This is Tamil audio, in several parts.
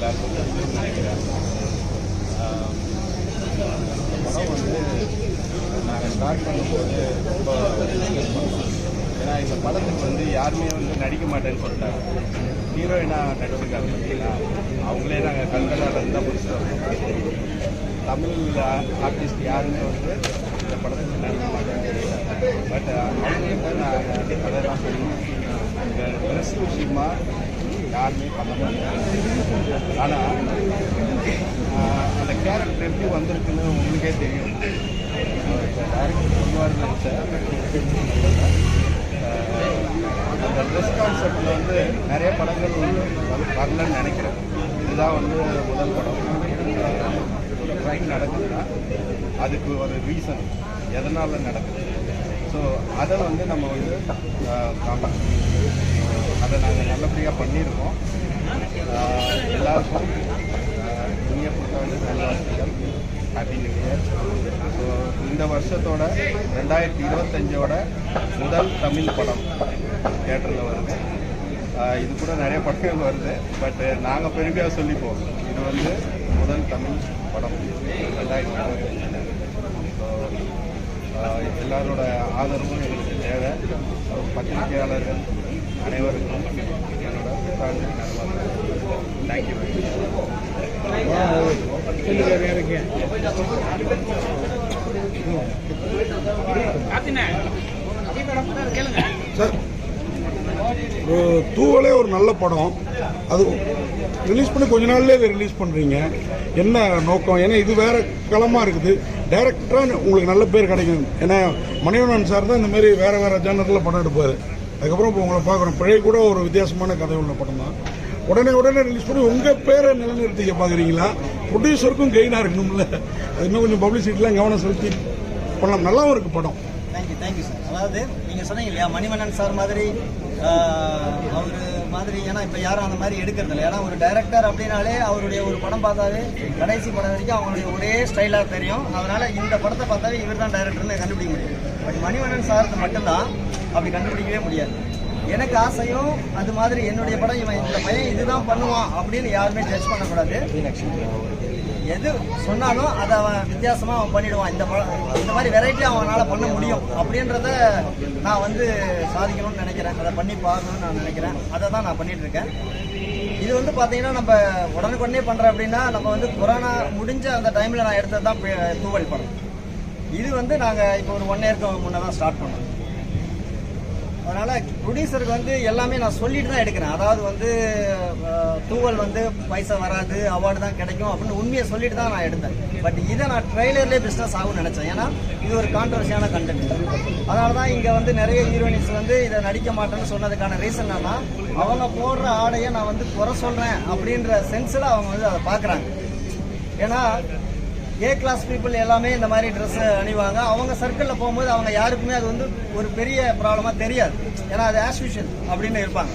எல்லாருக்கும் நினைக்கிறேன். படம் வந்து நாங்கள் ஸ்டார்ட் பண்ணும்போது ரொம்ப டிஸ்கஸ் பண்ணோம். ஏன்னா இந்த படத்துக்கு வந்து யாருமே வந்து நடிக்க மாட்டேன்னு சொல்லிட்டாங்க. ஹீரோயினாக நடிச்சிருக்காங்க பார்த்தீங்களா, அவங்களே நாங்கள் கல்கத்தாவில் தான் முடிச்சுட்டு தமிழ் ஆர்டிஸ்ட் யாருமே வந்து இந்த படத்துக்கு நடிக்க மாட்டேன்னு சொல்லிட்டாங்க. பட் அவங்ககிட்ட நான் அதை தான் சொல்லணும், இந்த ட்ரெஸ் விஷயமா யாருமே பண்ண மாட்டாங்க. ஆனால் அந்த கேரக்டர் எப்படி வந்திருக்குன்னு உங்களுக்கே தெரியும். இப்போ டேரக்டர் சொல்லுவார்னு நினச்சேன். அந்த ட்ரெஸ் கான்செப்டில் வந்து நிறைய படங்கள் வரலன்னு நினைக்கிறேன். இதுதான் வந்து முதல் படம். ட்ரைக் நடக்குதுன்னா அதுக்கு ஒரு ரீசன் எதனால் நடக்குது. ஸோ அதை வந்து நம்ம வந்து அதை நாங்கள் நல்லபடியாக பண்ணியிருக்கோம். எல்லாருக்கும் இனிய புத்தாண்டு நல்வாழ்த்துக்கள். Happy new year. ஸோ இந்த வருஷத்தோட 2025ஓட முதல் தமிழ் படம் தியேட்டரில் வருது. இது கூட நிறைய படங்கள் வருது. பட் நாங்கள் பெருமையாக சொல்லிப்போம், இது வந்து முதல் தமிழ் படம் 2025. ஸோ எல்லாரோட ஆதரவும் எங்களுக்கு தேவை. பத்திரிகையாளர்கள் அனைவருக்கும் என்னோட புத்தாண்டு நல்வாழ்த்துக்கள். தேங்க்யூ. சார், தூவலே ஒரு நல்ல படம். அது ரிலீஸ் பண்ணி கொஞ்ச நாள்லேயே இதை ரிலீஸ் பண்ணுறீங்க, என்ன நோக்கம்? ஏன்னா இது வேறு களமாக இருக்குது. டைரக்டராக உங்களுக்கு நல்ல பேர் கிடைக்கும். ஏன்னா மணிவண்ணன் சார் தான் இந்தமாரி வேறு வேறு ஜானரில் படம் எடுப்பார். அதுக்கப்புறம் இப்போ உங்களை பார்க்குறோம், பிழை கூட ஒரு வித்தியாசமான கதை உள்ள படம் தான். உடனே ரிலீஸ் பண்ணி உங்கள் பேரை நிலைநிறுத்திக்க பார்க்குறீங்களா? ப்ரொடியூசருக்கும் கெயினாக இருக்கணும்ல, அது இன்னும் கொஞ்சம் பப்ளிசிட்டிலாம் கவனம் செலுத்தி பண்ணலாம். நல்லாவும் இருக்குது படம். Thank you sir. அதாவது நீங்கள் சொன்னீங்க இல்லையா, மணிவண்ணன் சார் மாதிரி அவர் மாதிரி, ஏன்னா இப்போ யாரும் அந்த மாதிரி எடுக்கிறது இல்லை. ஏன்னா ஒரு டைரக்டர் அப்படின்னாலே அவருடைய ஒரு படம் பார்த்தாவே கடைசி படம் வரைக்கும் அவங்களுடைய ஒரே ஸ்டைலாக தெரியும். அதனால் இந்த படத்தை பார்த்தாவே இவர் தான் டைரக்டர்னு கண்டுபிடிக்க முடியும். பட் மணிவண்ணன் சாருக்கு மட்டும்தான் அப்படி கண்டுபிடிக்கவே முடியாது. எனக்கு ஆசையும் அது மாதிரி என்னுடைய படம் இவன் இந்த பையன் இதுதான் பண்ணுவான் அப்படின்னு யாருமே ஜட்ஜ் பண்ணக்கூடாது. எது சொன்னாலும் அதை அவன் வித்தியாசமாக அவன் பண்ணிடுவான். இந்த மாதிரி வெரைட்டியாக அவனால் பண்ண முடியும் அப்படின்றத நான் வந்து சாதிக்கணும்னு நினைக்கிறேன். அதை பண்ணி பார்க்கணும்னு நான் நினைக்கிறேன். அதை தான் நான் பண்ணிட்டு இருக்கேன். இது வந்து பார்த்தீங்கன்னா நம்ம உடனுக்குடனே பண்ணுறேன் அப்படின்னா, நம்ம வந்து கொரோனா முடிஞ்ச அந்த டைமில் நான் எடுத்தது தான் தூவல் படம். இது வந்து நாங்கள் இப்போ ஒரு 1 இயருக்கு முன்னே தான் ஸ்டார்ட் பண்ணோம். அதனால் ப்ரொடியூசருக்கு வந்து எல்லாமே நான் சொல்லிட்டு தான் எடுக்கிறேன். அதாவது வந்து தூவல் வந்து பைசா வராது, அவார்டு தான் கிடைக்கும் அப்படின்னு உண்மையை சொல்லிட்டு தான் நான் எடுத்தேன். பட் இதை நான் ட்ரெய்லர்லேயே பிஸ்னஸ் ஆகும்னு நினச்சேன். ஏன்னா இது ஒரு கான்ட்ரவர்சியான கண்டென்ட். அதனால தான் இங்கே வந்து நிறைய ஹீரோயின்ஸ் வந்து இதை நடிக்க மாட்டேன்னு சொன்னதுக்கான ரீசன் என்னன்னா, அவங்க போடுற ஆடையை நான் வந்து குறை சொல்கிறேன் அப்படின்ற சென்ஸில் அவங்க வந்து அதை பார்க்குறாங்க. ஏன்னா ஏ கிளாஸ் பீப்புள் எல்லாமே இந்த மாதிரி ட்ரெஸ் அணிவாங்க. அவங்க சர்க்கிளில் போகும்போது அவங்க யாருக்குமே அது வந்து ஒரு பெரிய ப்ராப்ளமாக தெரியாது. ஏன்னா அது ஆஸ் யூஷுவல் அப்படின்னு இருப்பாங்க.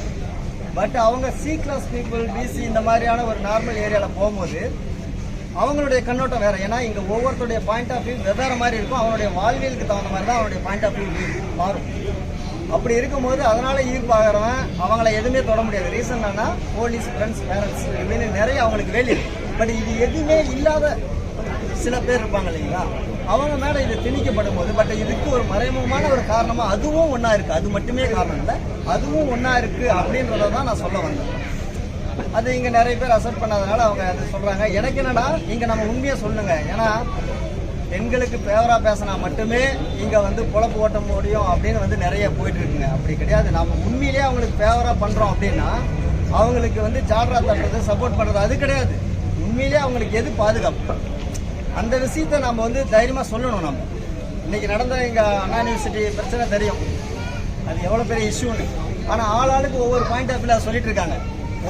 பட் அவங்க சி கிளாஸ் பீப்புள், பிசி இந்த மாதிரியான ஒரு நார்மல் ஏரியாவில் போகும்போது அவங்களுடைய கண்ணோட்டம் வேறு. ஏன்னா இங்கே ஒவ்வொருத்தருடைய பாயிண்ட் ஆஃப் வியூ வெவ்வேறு மாதிரி இருக்கும். அவனுடைய வாழ்வியலுக்கு தகுந்த மாதிரி தான் அவனுடைய பாயிண்ட் ஆஃப் வியூ மாறும். அப்படி இருக்கும்போது அதனால ஈர்ப்பாகிறவன் அவங்கள எதுவுமே தொட முடியாது. ரீசன் என்னன்னா, போலீஸ், ஃப்ரெண்ட்ஸ், பேரண்ட்ஸ் இப்படின்னு நிறைய அவங்களுக்கு வேலை இருக்கு. பட் இது எதுவுமே இல்லாத சில பேர் இருப்பாங்க இல்லைங்களா, அவங்க மேலே இது திணிக்கப்படும் போது, பட் இதுக்கு ஒரு மறைமுகமான ஒரு காரணமாக அதுவும் ஒன்றா இருக்குது. அது மட்டுமே காரணம் இல்லை, அதுவும் ஒன்றா இருக்குது அப்படின்றத தான் நான் சொல்ல வந்தேன். அது இங்கே நிறைய பேர் அக்செப்ட் பண்ணாதனால அவங்க அது சொல்கிறாங்க. எனக்கு என்னன்னா, இங்கே நம்ம உண்மையை சொல்லுங்க. ஏன்னா பெண்களுக்கு ஃபேவராக பேசினா மட்டுமே இங்கே வந்து பொழப்பு ஓட்ட முடியும் அப்படின்னு வந்து நிறைய போயிட்டு இருக்குங்க. அப்படி கிடையாது. நம்ம உண்மையிலேயே அவங்களுக்கு ஃபேவராக பண்ணுறோம் அப்படின்னா அவங்களுக்கு வந்து ஜால்ரா தட்டுறது, சப்போர்ட் பண்ணுறது அது கிடையாது. உண்மையிலேயே அவங்களுக்கு எது பாதுகாப்பு, அந்த விஷயத்தை நம்ம வந்து தைரியமாக சொல்லணும். நம்ம இன்றைக்கி நடந்த எங்கள் அண்ணா யூனிவர்சிட்டி பிரச்சனை தெரியும், அது எவ்வளோ பெரிய இஷ்யூன்னு. ஆனால் ஆளாளுக்கு ஒவ்வொரு பாயிண்ட் ஆஃப் வியூவில் சொல்லிட்டு இருக்காங்க.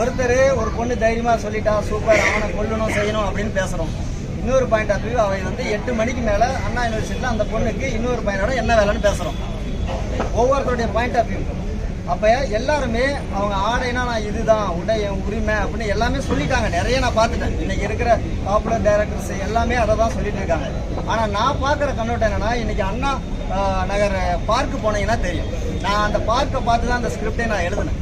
ஒருத்தர் ஒரு பொண்ணு தைரியமாக சொல்லிட்டா சூப்பர், அவனை கொல்லணும் செய்யணும் அப்படின்னு பேசுகிறோம். இன்னொரு பாயிண்ட் ஆஃப் வியூ, அவன் வந்து 8 மணிக்கு மேலே அண்ணா யூனிவர்சிட்டியில் அந்த பொண்ணுக்கு இன்னொரு பையனோட என்ன வேலைன்னு பேசுகிறோம். ஒவ்வொருத்தருடைய பாயிண்ட் ஆஃப் வியூ. அப்போ எல்லாருமே அவங்க ஆடைனா நான் இதுதான் உடை என் உரிமை அப்படின்னு எல்லாமே சொல்லிட்டாங்க. நிறைய நான் பார்த்துட்டேன். இன்றைக்கி இருக்கிற பாப்புலர் டைரக்டர்ஸ் எல்லாமே அதை தான் சொல்லிட்டு இருக்காங்க. ஆனால் நான் பார்க்குற கண்ணோட்டம் என்னென்னா, இன்றைக்கி அண்ணா நகர் பார்க்கு போனீங்கன்னா தெரியும். நான் அந்த பார்க்கை பார்த்து தான் அந்த ஸ்கிரிப்டே நான் எழுதினேன்.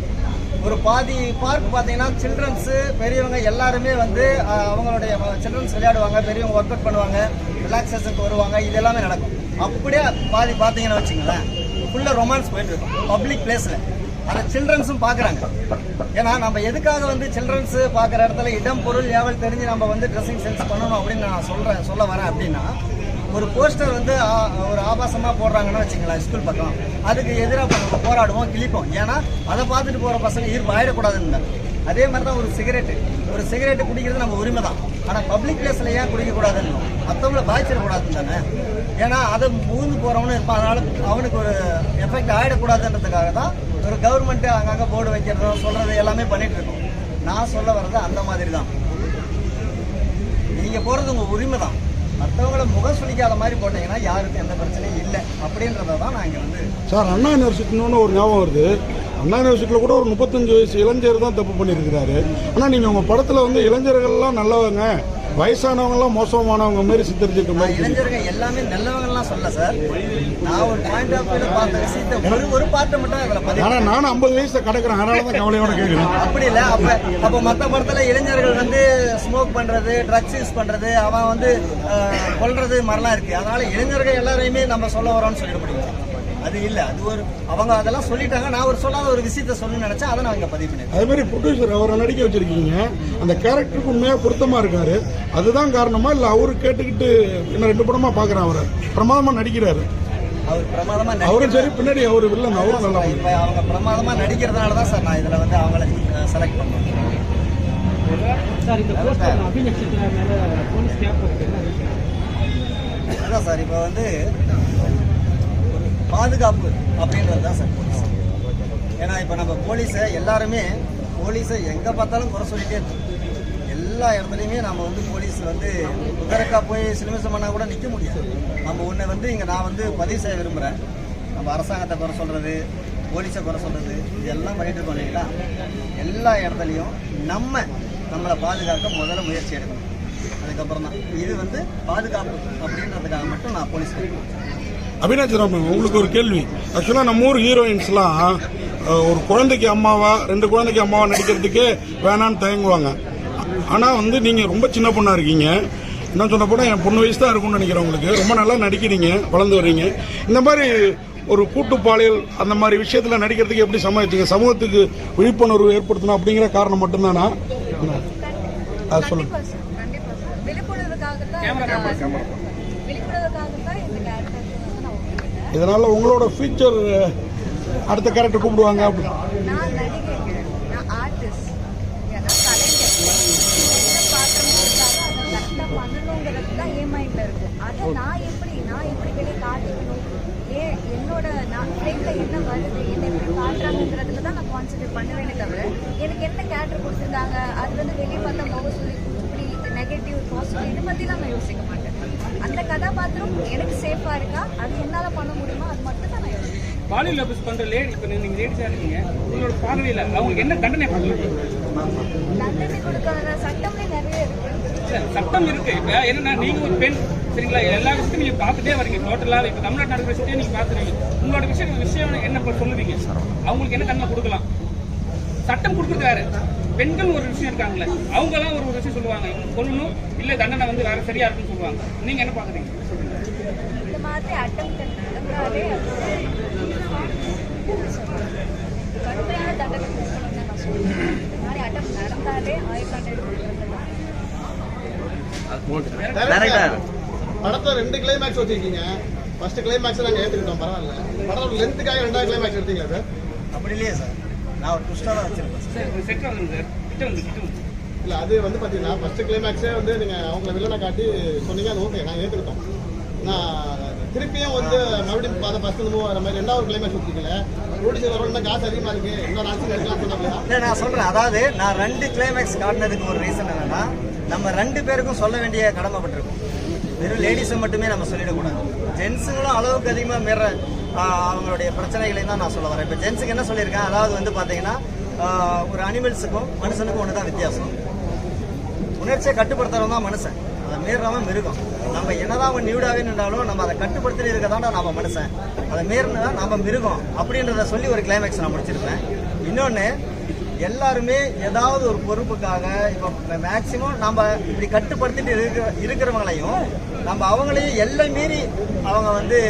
ஒரு பாதி பார்க் பார்த்தீங்கன்னா சில்ட்ரன்ஸு பெரியவங்க எல்லாருமே வந்து அவங்களுடைய சில்ட்ரன்ஸ் விளையாடுவாங்க, பெரியவங்க ஒர்க் அவுட் பண்ணுவாங்க, ரிலாக்ஸேஷனுக்கு வருவாங்க, இது எல்லாமே நடக்கும். அப்படியே பாதி பார்த்தீங்கன்னு வச்சுங்களேன், ஃபுல்லாக ரொமான்ஸ் போயிட்டு இருக்கும் பப்ளிக் பிளேஸில். அந்த சில்ட்ரன்ஸும் பார்க்குறாங்க. ஏன்னா நம்ம எதுக்காக வந்து சில்ட்ரன்ஸு பார்க்குற இடத்துல இடம் பொருள் ஏவல் தெரிஞ்சு நம்ம வந்து ட்ரெஸ்ஸிங் சென்ஸ் பண்ணணும் அப்படின்னு நான் சொல்ல வரேன். அப்படின்னா ஒரு போஸ்டர் வந்து ஒரு ஆபாசமாக போடுறாங்கன்னு வச்சுங்களேன் ஸ்கூல் பக்கம், அதுக்கு எதிராக போராடுவோம், கிழிப்போம். ஏன்னா அதை பார்த்துட்டு போகிற பசங்க ஈர்ப்பு ஆகிடக்கூடாதுன்னு. அதே மாதிரி தான் ஒரு சிகரெட்டு குடிக்கிறது நம்ம உரிமை தான். ஆனால் பப்ளிக் பிளேஸில் ஏன் குடிக்கக்கூடாதுன்னு, மற்றவங்கள பாய்ச்சிடக்கூடாதுன்னு தானே. ஏன்னா அதை மூந்து போகிறவனு இருப்பான், அதனால அவனுக்கு ஒரு எஃபெக்ட் ஆகிடக்கூடாதுன்றதுக்காக தான் ஒரு கவர்மெண்ட்டு அங்கங்கே போர்டு வைக்கிறதும் சொல்கிறது எல்லாமே பண்ணிட்டு இருக்கோம். நான் சொல்ல வர்றது அந்த மாதிரி தான். நீங்கள் போகிறது உங்கள் உரிமை தான். மற்றவங்கள முகம் சுளிக்காத மாதிரி போட்டீங்கன்னா யாருக்கும் எந்த பிரச்சனையும் இல்லை அப்படின்றத தான் நான் இங்கே வந்து. சார், அண்ணா யூனிவர்சிட்டின்னு ஒரு ஞாபகம் வருது. அண்ணா யூனிவர்சிட்டியில் கூட ஒரு 35 வயசு இளைஞர் தான் தப்பு பண்ணியிருக்கிறாரு. ஆனால் நீங்கள் உங்கள் படத்தில் வந்து இளைஞர்கள்லாம் நல்லவங்க, வயசானவங்கலாம் மோசமானவங்க மாதிரி சித்தரிச்சிருக்க மாதிரி. இளைஞர்கள் எல்லாமே நல்லவங்கலாம் சொல்ல சார். நான் ஒரு பாயிண்ட் ஆஃப் வியூல பார்த்த விஷயத்தை ஒரு பார்ட்டை மட்டும் அதில் பதிவு. ஆனால் நானும் 50 வயசை கடக்கிறேன், அதனால தான் கவலையோட கேட்குறேன். அப்படி இல்லை. அப்போ மற்ற படத்தில் இளைஞர்கள் வந்து ஸ்மோக் பண்ணுறது, ட்ரக்ஸ் யூஸ் பண்ணுறது, அவன் வந்து கொல்றது மாதிரிலாம் இருக்குது. அதனால இளைஞர்கள் எல்லாரையுமே நம்ம சொல்ல வரோம்னு சொல்லிட முடியும். அது இல்லை. அது ஒரு அவங்க அதெல்லாம் சொல்லிட்டாங்க. நான் ஒரு சொல்லாத ஒரு விஷயத்த சொல்லணும்னு நினைச்சேன், அதை நான் இங்கே பதிவு பண்ணேன். அதே மாதிரி ப்ரொடியூசர் அவரை நடிக்க வச்சிருக்கீங்க, அந்த கேரக்டருக்கு உண்மையாக பொருத்தமாக இருக்காரு. அதுதான் காரணமா இல்லை அவரு கேட்டுக்கிட்டு இன்னும் 2 படமா பார்க்குறேன், அவரை பிரமாதமாக நடிக்கிறாரு. அவர் பிரமாதமாக அவரும் சரி, பின்னாடி அவர் வில்லன் அவரும் நல்லா. இப்போ அவங்க பிரமாதமாக நடிக்கிறதுனால தான் சார் நான் இதில் வந்து அவங்கள செலக்ட் பண்ணுவேன். அதான் சார், இப்போ வந்து பாதுகாப்பு அப்படின்றது தான் சார் போலீஸ். ஏன்னா இப்போ நம்ம போலீஸை எங்கே பார்த்தாலும் குறை சொல்லிட்டே இருக்கோம். எல்லா இடத்துலையுமே நம்ம வந்து போலீஸ் வந்து உதரக்கா போய் சிலுமிசம் பண்ணால் கூட நிற்க முடியாது. நம்ம ஒன்று வந்து இங்கே நான் வந்து பதிவு செய்ய விரும்புகிறேன். நம்ம அரசாங்கத்தை குறை சொல்கிறது, போலீஸை குறை சொல்கிறது, இது எல்லாம் பண்ணிட்டு இருக்கோம் இல்லைங்களா. எல்லா இடத்துலையும் நம்மளை பாதுகாக்க முதல்ல முயற்சி எடுக்கணும். அதுக்கப்புறம் தான் இது வந்து பாதுகாப்பு அப்படின்றதுக்காக மட்டும் நான் போலீஸ் கேட்கணும். அபிராஜராமன், உங்களுக்கு ஒரு கேள்வி. ஆக்சுவலாக நம்ம ஊர் ஹீரோயின்ஸ்லாம் ஒரு குழந்தைக்கு அம்மாவா 2 குழந்தைக்கு அம்மாவா நடிக்கிறதுக்கே வேணான்னு தயங்குவாங்க. ஆனால் வந்து நீங்கள் ரொம்ப சின்ன பொண்ணாக இருக்கீங்க. என்ன சொன்ன போனால் என் பொண்ணு வயசு தான் இருக்கும்னு நினைக்கிறேன். உங்களுக்கு ரொம்ப நல்லா நடிக்கிறீங்க, வளர்ந்து வர்றீங்க. இந்த மாதிரி ஒரு கூட்டு பாலியல் அந்த மாதிரி விஷயத்தில் நடிக்கிறதுக்கு எப்படி சமாளிச்சிங்க? சமூகத்துக்கு விழிப்புணர்வு ஏற்படுத்தணும் அப்படிங்கிற காரணம் மட்டும்தானா? அது சொல்லுங்க. இதனால உங்களோட ஃபியூச்சர் அடுத்த கேரக்டர் கூப்பிடுவாங்க அப்படி? நான் நடிகைங்க, நான் ஆர்டிஸ்ட், நான் கலைஞர். என்ன பாத்திரம் கொடுத்தாலும் அதை கரெக்டாக பண்ணணுங்கிறது தான் என் மைண்டில் இருக்கு. அதை நான் எப்படி வெளியே காட்டிக்கணும், என்னோட நான் ஃப்ரெண்டில் என்ன வருது, என்ன எப்படி காட்டுறாங்கிறதுல தான் நான் கான்சென்ட்ரேட் பண்ணுவேனே தவிர எனக்கு என்ன கேரக்டர் கொடுத்துருக்காங்க அது வந்து வெளியே பார்த்தா முகசூலி இப்படி நெகட்டிவ் பாசிட்டிவ் இதை பற்றிலாம் நான் யோசிக்க மாட்டேன். அந்த கதாபாத்திரம் எனக்கு சேஃபாக இருக்கா, அது என்னால் பண்ண முடியுமா, அது மட்டும் தான் நான் யோசிப்பேன். பாலியல் அபியூஸ் பண்ற லேடி, இப்போ நீங்க லேடிஸா இருக்கீங்க, உங்களோட பார்வையில் அவங்களுக்கு என்ன தண்டனை கொடுக்கலாம்? தண்டனை கொடுக்காத சட்டமே நிறைய இருக்கு. சட்டம் இருக்கு. இப்போ என்னன்னா நீங்க ஒரு பெண், சரிங்களா, எல்லா விஷயத்தையும் நீங்க பார்த்துட்டே வரீங்க. டோட்டலாக இப்போ தமிழ்நாட்டு நடக்கிற விஷயத்தையும் நீங்க பார்த்துறீங்க. உங்களோட விஷயம் என்ன சொல்லுவீங்க? அவங்களுக்கு என்ன தண்டனை கொடுக்கலாம்? சட்டம் கொடுக்குறது வேற, பெண்கள் ஒரு விஷயம் இருக்காங்களே, அவங்கலாம் ஒரு விஷயம் சொல்லுவாங்க, சொல்லணும் இல்லை தண்டனை வந்து வேற சரியா இருக்குன்னு சொல்லுவாங்க. நீங்க என்ன பாக்குறீங்க? இந்த மாதிரி அட்டம் நடந்தாலே கடுமையான தண்டனை கொடுக்கணும்னு நான் சொல்லுவேன். இந்த மாதிரி அட்டம் நடந்தாலே ஆயுள் படத்தை 2 கிளைமேக்ஸ் வச்சிருக்கீங்க. ஃபர்ஸ்ட் கிளைமேக்ஸ் நாங்கள் ஏற்றுக்கிட்டோம், பரவாயில்ல. படத்தோட லென்த்துக்காக 2வது கிளைமேக்ஸ் எடுத்தீங்களா சார்? அப்படி இல்லையே சார், நான் ஒரு ட்விஸ்டாக தான் வச்சிருக்கேன் சார். செட் ஆகுது சார், கிட்ட வந்து இல்லை அது வந்து பார்த்தீங்கன்னா ஃபர்ஸ்ட் கிளைமேக்ஸே வந்து நீங்கள் அவங்கள வில்லனை காட்டி சொன்னீங்க, அது ஓகே, நாங்கள் ஏற்றுக்கிட்டோம். நான் திருப்பியும் வந்து மறுபடியும் அதை ஃபர்ஸ்ட் மூவ் ஆகிற மாதிரி 2வது கிளைமேக்ஸ் கொடுத்தீங்களே, ப்ரொடியூசர் வரணும்னா காசு அதிகமாக இருக்குது, இன்னும் நாச்சு எடுக்கலாம் சொன்னாங்களா? இல்லை, நான் சொல்கிறேன். அதாவது நான் 2 கிளைமேக்ஸ் காட்டினதுக்கு ஒரு ரீசன் என்னன்னா, நம்ம 2 பேருக்கும் சொல்ல வேண்டிய கடமைப்பட்டிருக்கோம். வெறும் லேடிஸை மட்டுமே நம்ம சொல்லிடக்கூடாது. ஜென்ஸுங்களும் அளவுக்கு அதிகமாக மீற அவங்களுடைய பிரச்சனைகளையும் தான் நான் சொல்ல வரேன். இப்போ ஜென்ஸுக்கு என்ன சொல்லியிருக்கேன், அதாவது வந்து பார்த்தீங்கன்னா ஒரு அனிமல்ஸுக்கும் மனுஷனுக்கும் ஒன்று தான் வித்தியாசம். உணர்ச்சியை கட்டுப்படுத்துறவன் தான் மனுஷன், அதை மீறவன் மிருகம். நம்ம என்னதான் அவன் நியூடாகவே நின்றாலும் நம்ம அதை கட்டுப்படுத்தி இருக்க தாண்டா நம்ம மனுஷன், அதை மீறினா நம்ம மிருகம் அப்படின்றத சொல்லி ஒரு கிளைமேக்ஸ் நான் முடிச்சிருப்பேன். இன்னொன்று எல்லாருமே ஏதாவது ஒரு பொறுப்புக்காக இப்போ மேக்சிமம் நம்ம இப்படி கட்டுப்படுத்திட்டு இருக்கிறவங்களையும் நம்ம அவங்களையும் எல்லை மீறி அவங்க வந்து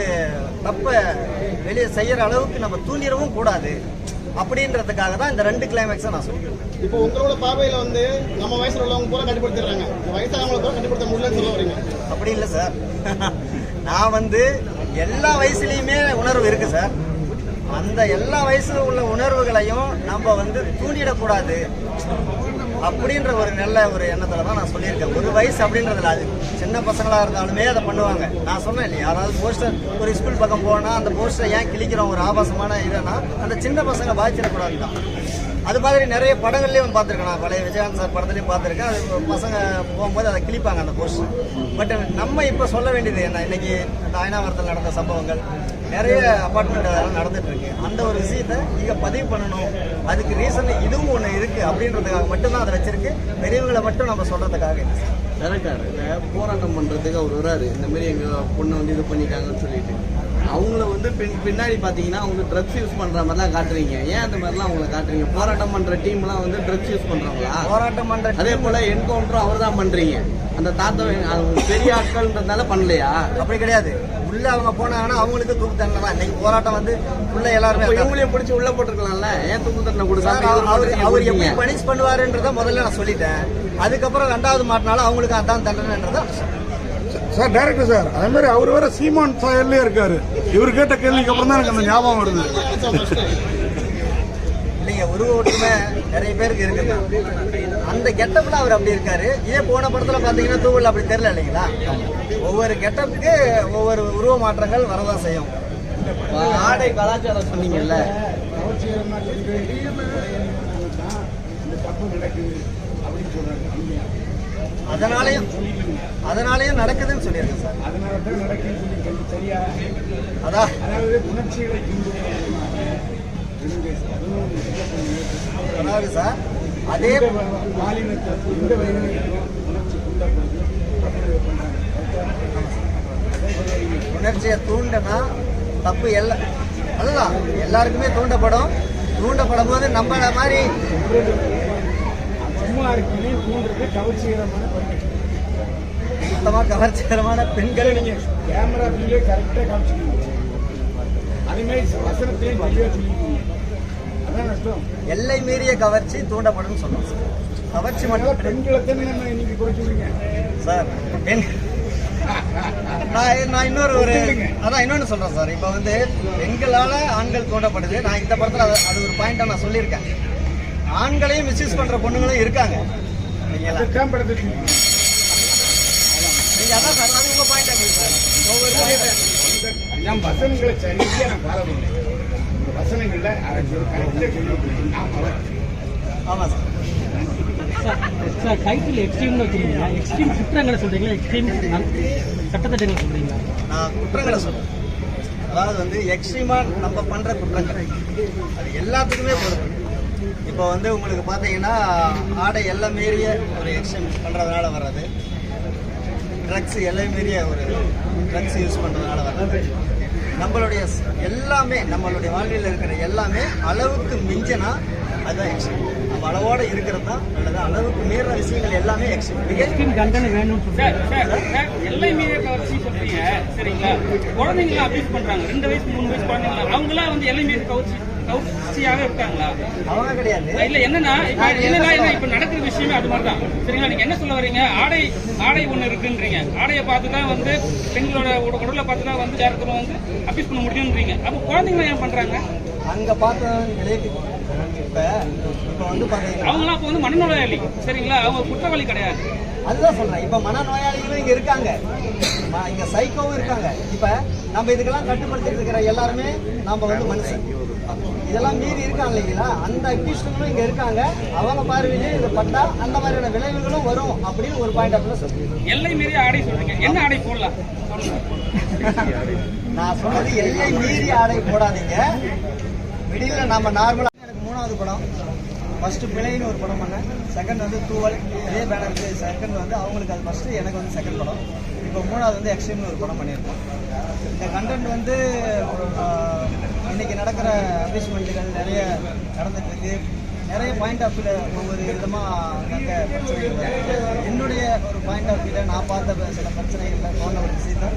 தப்ப வெளியே செய்யற அளவுக்கு நம்ம தூண்டிடவும் கூடாது அப்படின்றதுக்காக தான் இந்த 2 கிளைமேக்ஸை நான் சொல்லுவேன். இப்போ உங்களோட பார்வையில வந்து நம்ம வயசுல உள்ளவங்க பூரா கட்டுப்படுத்திடுறாங்க, வயசானவங்களை பூரா கட்டுப்படுத்த முடியலன்னு சொல்ல வரீங்க. அப்படி இல்லை சார். நான் வந்து எல்லா வயசுலையுமே உணர்வு இருக்கு சார். அந்த எல்லா வயசுல உள்ள உணர்வுகளையும் நம்ம வந்து தூண்டிடக்கூடாது அப்படின்ற ஒரு நல்ல ஒரு எண்ணத்துல தான் நான் சொல்லியிருக்கேன். ஒரு வயசு அப்படின்றதுல அது சின்ன பசங்களா இருந்தாலுமே அதை பண்ணுவாங்க. நான் சொன்னேன் இல்லையா, யாராவது போஸ்டர் ஒரு ஸ்கூல் பக்கம் போனா அந்த போஸ்டரை ஏன் கிழிக்கிறோம், ஒரு ஆபாசமான இதுனா அந்த சின்ன பசங்க பாதிச்சிடக்கூடாது தான். அது மாதிரி நிறைய படங்கள்லேயும் பார்த்துருக்கேன். நான் பழைய விஜயகாந்த் சார் படத்துலையும் பார்த்துருக்கேன். அது பசங்க போகும்போது அதை கிழிப்பாங்க அந்த போஸ்டர். பட் நம்ம இப்போ சொல்ல வேண்டியது என்ன, இன்னைக்கு இந்த அயனாவரத்தில் நடந்த சம்பவங்கள் நிறைய அப்பார்ட்மெண்ட் அதெல்லாம் நடந்துட்டு இருக்கு. அந்த ஒரு விஷயத்தை இங்கே பதிவு பண்ணணும். அதுக்கு ரீசன் இதுவும் ஒன்று இருக்கு அப்படின்றதுக்காக மட்டும்தான் அதை வச்சிருக்கு. பெரியவங்களை மட்டும் நம்ம சொல்றதுக்காக இல்லை சார். டேரக்டர் இல்லை போராட்டம் பண்ணுறதுக்கு அவர் வராரு, இந்த மாதிரி எங்கள் பொண்ணை வந்து இது பண்ணிட்டாங்கன்னு சொல்லிட்டு அவங்கள வந்து பின்னாடி பார்த்தீங்கன்னா அவங்க ட்ரக்ஸ் யூஸ் பண்ணுற மாதிரிலாம் காட்டுறீங்க. ஏன் அந்த மாதிரிலாம் அவங்கள காட்டுறீங்க? போராட்டம் பண்ணுற டீம்லாம் வந்து ட்ரக்ஸ் யூஸ் பண்ணுறாங்களா? போராட்டம் பண்ணுற அதே போல் என்கவுண்டரும் அவர் தான் பண்ணுறீங்க. அந்த தாத்தா பெரிய ஆட்கள்ன்றதுனால பண்ணலையா? அப்படி கிடையாது. உள்ள அவங்க போனாங்கன்னா அவங்களுக்கு தூக்கு தண்டனை தான். இன்னைக்கு போராட்டம் வந்து உள்ள எல்லாருமே இவங்களையும் பிடிச்சி உள்ள போட்டுருக்கலாம்ல, ஏன் தூக்கு தண்டனை கொடுக்காம அவர் எப்படி பனிஷ் பண்ணுவாருன்றத முதல்ல நான் சொல்லிட்டேன். அதுக்கப்புறம் 2வது மாட்டினாலும் அவங்களுக்கு அதான் தண்டனைன்றத சார். டைரக்டர் சார், அதே மாதிரி அவர் வேற சீமான் சாயல்லே இருக்காரு. இவர் கேட்ட கேள்விக்கு அப்புறம் தான் எனக்கு அந்த ஞாபகம் வருது. இல்லைங்க, உருவ ஒற்றுமை நிறைய பேருக்கு இருக்குங்க. அந்த கெட்டப்ல அவர் அப்படி இருக்காரு. இதே போன படத்துல பாத்தீங்கன்னா தூவல் அப்படி தெரியல இல்லைங்களா? ஒவ்வொரு கெட்டப்புக்கு ஒவ்வொரு உருவ மாற்றங்கள் வரதான் செய்யும். ஆடை கலாச்சாரம் சொன்னீங்கல்ல, அதனாலயும் நடக்குதுன்னு சொல்லியிருக்கேன் சார். அதான் அதாவது சார், அதே உணர்ச்சியை தூண்டனா தப்பு அதுதான் எல்லாருக்குமே தூண்டப்படும் போது நம்மள மாதிரி சுத்தமா கவர்ச்சிகரமான பெண்கள் எல்லை மீறிய கவர்ச்சி தூண்டப்படும் சொல்லுவோம் சார். கவர்ச்சி மட்டும் சார். நான் இன்னொன்னு சொல்றேன் சார். இப்ப வந்து பெண்களால ஆண்கள் தூண்டப்படுது. நான் இந்த படத்துல அது ஒரு பாயிண்டா நான் சொல்லியிருக்கேன். ஆண்களையும் மிஸ்யூஸ் பண்ற பொண்ணுங்களும் இருக்காங்க. நீங்க அதான் சார், அது உங்க பாயிண்ட் ஆஃப் சார். ஒவ்வொரு பாயிண்ட் வசனங்களை சரியா நான் ஃபாலோ பண்ணுறேன். வசனங்கள்ல ஆமா சார். சார் டைட்டில் எக்ஸ்ட்ரீம்னு வச்சுருக்கீங்களா? எக்ஸ்ட்ரீம் குற்றங்களை சொல்கிறீங்களா? எக்ஸ்ட்ரீம் சட்டத்திட்டங்களை சொல்கிறீங்களா? நான் குற்றங்களை சொல்கிறேன். அதாவது வந்து எக்ஸ்ட்ரீமா நம்ம பண்ணுற குற்றங்கள் அது எல்லாத்துக்குமே பொறுப்பு. இப்போ வந்து உங்களுக்கு பார்த்தீங்கன்னா ஆடை எல்லாம் மீறிய ஒரு எக்ஸ்ட்ரீம் பண்ணுறதுனால வர்றது, ட்ரக்ஸ் எல்லாம் மீறிய ஒரு ட்ரக்ஸ் யூஸ் பண்ணுறதுனால வர்றது, நம்மளுடைய எல்லாமே நம்மளுடைய வாழ்வில் இருக்கிற எல்லாமே அளவுக்கு மிஞ்சினா அதுதான் எக்ஸ்ட்ரீம். நம்ம அளவோட இருக்கிறது தான் நல்லது. அளவுக்கு மீற விஷயங்கள் எல்லாமே எக்ஸ்ட்ரீம் தண்டனை வேணும். எல்லை மீறிய கவர்ச்சி சொல்றீங்க சரிங்களா? குழந்தைங்களாம் அபியூஸ் பண்றாங்க. 2 வயசு 3 வயசு குழந்தைங்களா அவங்களாம் வந்து எல்லை மீறி கவர்ச்சியாக இருக்காங்களா? அவங்க கிடையாது. இல்ல என்னன்னா இப்ப நடக்கிற விஷயமே அது மாதிரிதான் சரிங்களா? நீங்க என்ன சொல்ல வரீங்க? ஆடை ஒண்ணு இருக்குன்றீங்க. ஆடையை பார்த்துதான் வந்து பெண்களோட உடலை பார்த்துதான் வந்து யாருக்கும் வந்து அபியூஸ் பண்ண முடியும்ன்றீங்க. அப்ப குழந்தைங்க ஏன் பண்றாங்க? அங்க பார்த்த இப்ப வந்து பாத்தீங்கன்னா அவங்களாம் இப்ப வந்து மனநோயாளி சரிங்களா? அவங்க குற்றவாளி கிடையாது. அதுதான் சொல்றேன். இப்ப மனநோயாளிகளும் இங்க இருக்காங்க, இங்க சைக்கோவும் இருக்காங்க. இப்ப நம்ம இதுக்கெல்லாம் கட்டுப்படுத்திட்டு இருக்கிற எல்லாருமே நம்ம வந்து மனுஷன். இதெல்லாம் மீறி இருக்காங்க இல்லைங்களா? அந்த அக்யூஸ்டுகளும் இங்க இருக்காங்க. அவங்க பார்வையிலே இது பட்டா அந்த மாதிரியான விளைவுகளும் வரும் அப்படின்னு ஒரு பாயிண்ட் ஆஃப் சொல்றேன். எல்லை மீறி ஆடை சொல்றீங்க. என்ன ஆடை போடலாம்? நான் சொன்னது எல்லை மீறி ஆடை போடாதீங்க. வெளியில நம்ம நார்மலா எனக்கு 3வது படம். ஃபர்ஸ்ட் பிழைன்னு ஒரு படம் பண்ணேன். செகண்ட் வந்து தூவல். இதே பேனருக்கு செகண்ட் வந்து அவங்களுக்கு அது ஃபர்ஸ்ட், எனக்கு வந்து செகண்ட் படம். இப்போ 3வது வந்து எக்ஸ்ட்ரீம்னு ஒரு படம் பண்ணியிருக்கோம். இந்த கண்டென்ட் வந்து இன்னைக்கு நடக்கிற அபியூஸ்மெண்ட்டுகள் நிறைய நடந்துட்டு இருக்கு. நிறைய பாயிண்ட் ஆஃப் வியூல ஒவ்வொரு விதமாக அங்கே பிரச்சனைகள் வருது. என்னுடைய ஒரு பாயிண்ட் ஆஃப் வியூல நான் பார்த்த சில பிரச்சனைகளில் தோன்ற ஒரு விஷயத்தை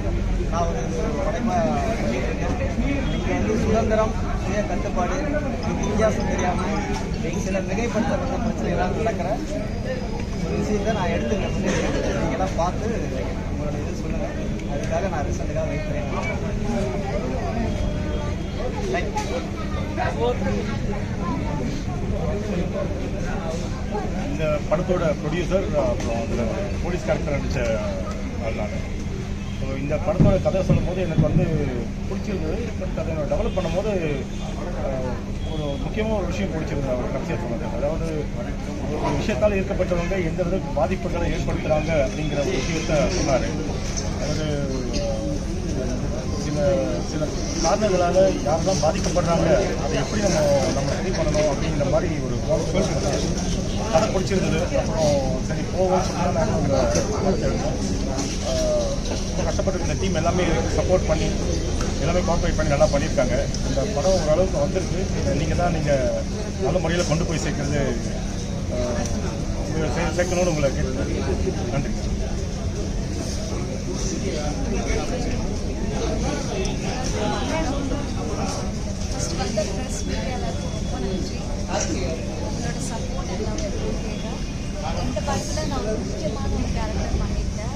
நான் ஒரு படைப்பாக பண்ணியிருக்கேன். இங்கே வந்து சுதந்திரம், சுய கட்டுப்பாடு, வித்தியாசம் தெரியாமல் சில மிகைப்படுத்தப்பட்ட பிரச்சனைகளாக நடக்கிற ஒரு விஷயத்தை நான் எடுத்து முன்னேறிக்கிறேன். நீங்களாம் பார்த்து உங்களோட இது சொல்லுங்கள். அதுக்காக நான் ரிசல்ட்டுக்காக வெயிட் பண்ணியிருக்கேன். இந்த படத்தோட ப்ரொடியூசர், அப்புறம் அதில் போலீஸ் கேரக்டர் நடித்த ஆள் நான். ஸோ இந்த படத்தோட கதை சொல்லும் போது எனக்கு வந்து பிடிச்சிருந்தது. பட் அதை டெவலப் பண்ணும்போது ஒரு முக்கியமான ஒரு விஷயம் பிடிச்சிருந்தது. அவர் கடைசியாக சொன்னது, அதாவது ஒரு விஷயத்தால் ஈர்க்கப்பட்டவங்க எந்த விதத்துக்கு பாதிப்புகளை ஏற்படுத்துகிறாங்க அப்படிங்கிற ஒரு விஷயத்தை சொன்னார். அதாவது சில காரணங்களால் யாரெல்லாம் பாதிக்கப்படுறாங்க, அதை எப்படி நம்ம சரி பண்ணணும் அப்படிங்கிற மாதிரி ஒரு கதை பிடிச்சிருந்தது. அப்புறம் சரி போவோம்னு சொல்லிட்டு நாங்கள் கஷ்டப்பட்டு இந்த டீம் எல்லாமே சப்போர்ட் பண்ணி எல்லாமே கோஆப்ரேட் பண்ணி நல்லா பண்ணியிருக்காங்க. இந்த படம் ஓரளவுக்கு வந்திருக்கு. நீங்கள் நல்ல முறையில் கொண்டு போய் சேர்க்கறது சேர்க்கணும்னு உங்களை கேட்குறேன். நன்றி. ஃபர்ஸ்ட் வந்து ப்ரெஸ் மீடியா எல்லாருக்கும் ரொம்ப நன்றி. உங்களோட சப்போர்ட் எல்லாமே இருக்கேங்க. இந்த படத்தில் நான் ஒரு முக்கியமான ஒரு கேரக்டர் பண்ணியிருக்கேன்.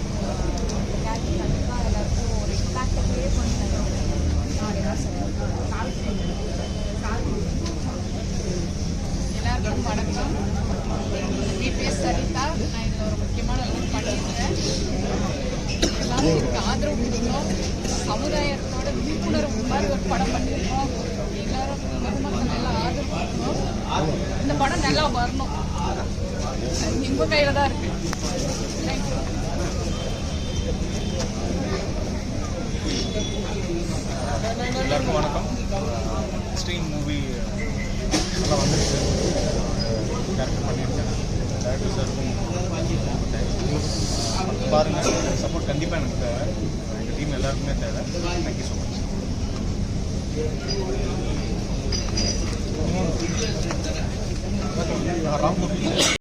இந்த கேரக்டர் கண்டிப்பாக எல்லாருக்கும் ஒரு இம்பேக்டை க்ரியேட் பண்ணி எல்லாருக்கும் வணக்கம். பிபிஎஸ் சரிதா. நான் இதில் ஒரு முக்கியமான ரோல் பண்ணியிருக்கேன். எல்லாரும் இதுக்கு ஆதரவு கொடுக்கணும். சமுதாயத்தோட விழிப்புணர்வு மாதிரி ஒரு படம் பண்ணியிருக்கோம். எல்லாரும் பொதுமக்கள் நல்லா ஆதரவு கொடுக்கணும். இந்த படம் நல்லா வரணும். எங்க கையில தான் இருக்கு. தேங்க்யூ. எல்லாருக்கும் வணக்கம். ஸ்ட்ரீம் மூவி நல்லா வந்துருக்கு. கேரக்டர் பண்ணியிருக்கேன். டேரக்டர் சாருக்கும் பாருங்கள். சப்போர்ட் கண்டிப்பாக எனக்கு தேவை. எங்கள் டீம் எல்லாருக்குமே தேவை. Thank you so much. ராம்